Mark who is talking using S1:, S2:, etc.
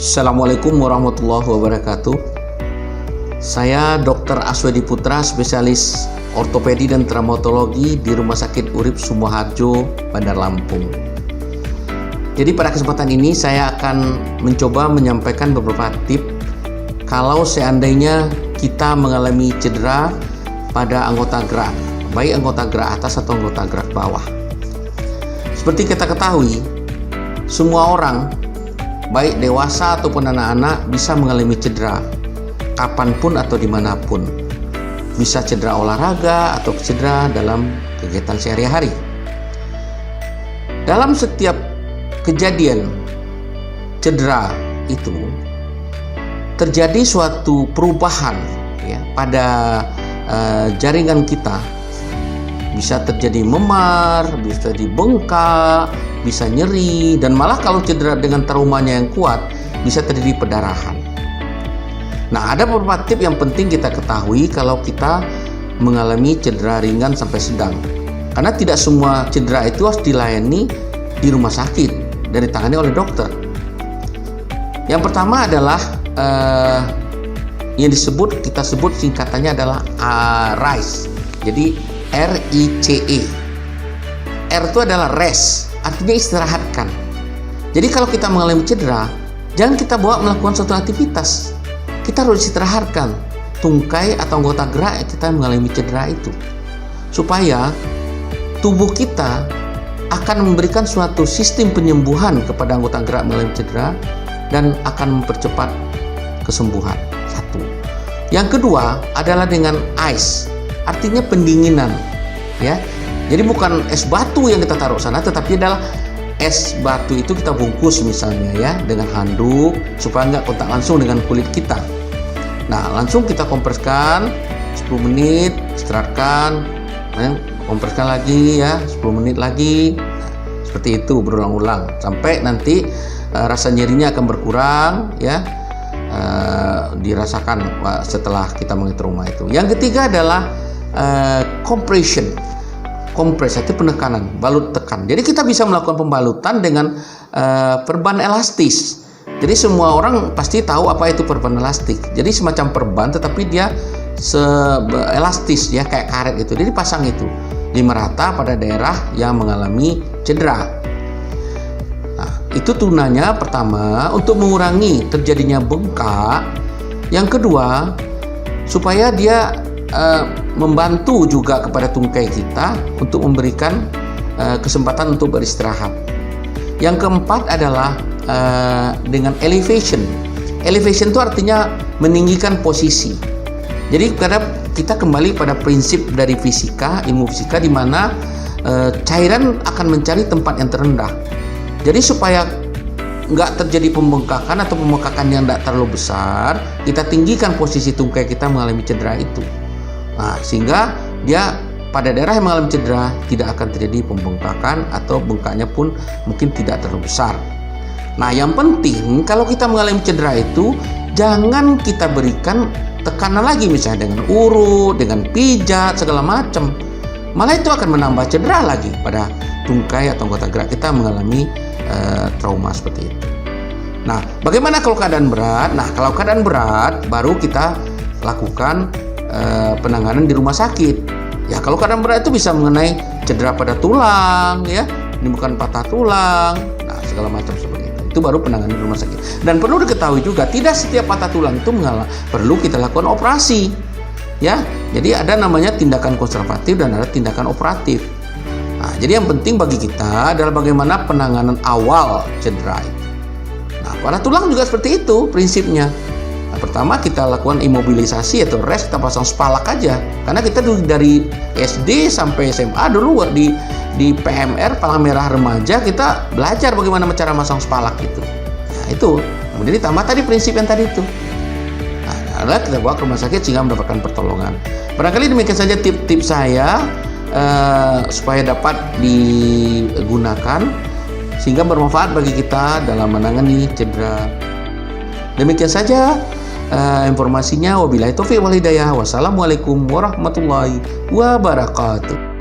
S1: Assalamualaikum warahmatullahi wabarakatuh. Saya Dr. Aswedi Putra, spesialis ortopedi dan traumatologi di Rumah Sakit Urip Sumoharjo, Bandar Lampung. Jadi pada kesempatan ini saya akan mencoba menyampaikan beberapa tips kalau seandainya kita mengalami cedera pada anggota gerak, baik anggota gerak atas atau anggota gerak bawah. Seperti kita ketahui, semua orang, baik dewasa ataupun anak-anak, bisa mengalami cedera kapanpun atau dimanapun. Bisa cedera olahraga atau cedera dalam kegiatan sehari-hari. Dalam setiap kejadian cedera itu terjadi suatu perubahan ya, pada jaringan kita. Bisa terjadi memar, bisa terjadi bengkak, bisa nyeri, dan malah kalau cedera dengan traumanya yang kuat bisa terjadi pendarahan. Nah, ada beberapa tips yang penting kita ketahui kalau kita mengalami cedera ringan sampai sedang, karena tidak semua cedera itu harus dilayani di rumah sakit dan ditangani oleh dokter. Yang pertama adalah yang kita sebut singkatannya adalah RICE. Jadi RICE. R itu adalah rest, artinya istirahatkan. Jadi kalau kita mengalami cedera, jangan kita bawa melakukan suatu aktivitas. Kita harus istirahatkan tungkai atau anggota gerak yang kita mengalami cedera itu, supaya tubuh kita akan memberikan suatu sistem penyembuhan kepada anggota gerak mengalami cedera dan akan mempercepat kesembuhan. Satu. Yang kedua adalah dengan ice, artinya pendinginan, ya. Jadi bukan es batu yang kita taruh sana, tetapi adalah es batu itu kita bungkus misalnya ya dengan handuk supaya nggak kontak langsung dengan kulit kita. Nah, langsung kita kompreskan 10 menit, istirahatkan, kompreskan lagi ya 10 menit lagi. Nah, seperti itu berulang-ulang sampai nanti rasa nyerinya akan berkurang ya. Dirasakan setelah kita mengalami trauma itu. Yang ketiga adalah compression. Kompres itu penekanan, balut tekan. Jadi kita bisa melakukan pembalutan dengan perban elastis. Jadi semua orang pasti tahu apa itu perban elastik. Jadi semacam perban tetapi dia elastis ya, kayak karet gitu. Jadi pasang itu merata pada daerah yang mengalami cedera. Nah, itu tunanya pertama untuk mengurangi terjadinya bengkak. Yang kedua, supaya dia membantu juga kepada tungkai kita untuk memberikan kesempatan untuk beristirahat. Yang keempat adalah dengan elevation. Elevation itu artinya meninggikan posisi. Jadi karena kita kembali pada prinsip dari fisika, ilmu fisika, di mana cairan akan mencari tempat yang terendah. Jadi supaya nggak terjadi pembengkakan atau pembengkakan yang tidak terlalu besar, kita tinggikan posisi tungkai kita mengalami cedera itu. Nah, sehingga dia pada daerah yang mengalami cedera tidak akan terjadi pembengkakan atau bengkaknya pun mungkin tidak terlalu besar. Nah, yang penting kalau kita mengalami cedera itu jangan kita berikan tekanan lagi, misalnya dengan urut, dengan pijat, segala macam. Malah itu akan menambah cedera lagi pada tungkai atau anggota gerak kita mengalami trauma seperti itu. Nah, bagaimana kalau keadaan berat? Nah, kalau keadaan berat baru kita lakukan penanganan di rumah sakit. Ya, kalau keadaan berat itu bisa mengenai cedera pada tulang, ya, ini bukan patah tulang, nah segala macam seperti itu. Itu baru penanganan di rumah sakit. Dan perlu diketahui juga, tidak setiap patah tulang itu perlu kita lakukan operasi. Ya, jadi ada namanya tindakan konservatif dan ada tindakan operatif. Nah, jadi yang penting bagi kita adalah bagaimana penanganan awal cedera itu. Nah, pada tulang juga seperti itu prinsipnya. Nah, pertama kita lakukan imobilisasi atau rest, kita pasang spalak aja. Karena kita dari SD sampai SMA dulu di PMR, Palang Merah Remaja, kita belajar bagaimana cara masang spalak itu. Nah, itu. Kemudian ditambah tadi prinsip yang tadi itu. Nah, adalah kita bawa ke rumah sakit sehingga mendapatkan pertolongan. Barangkali demikian saja tips-tips saya supaya dapat digunakan sehingga bermanfaat bagi kita dalam menangani cedera. Demikian saja informasinya. Wabillahi taufiq wal hidayah. Wassalamualaikum warahmatullahi wabarakatuh.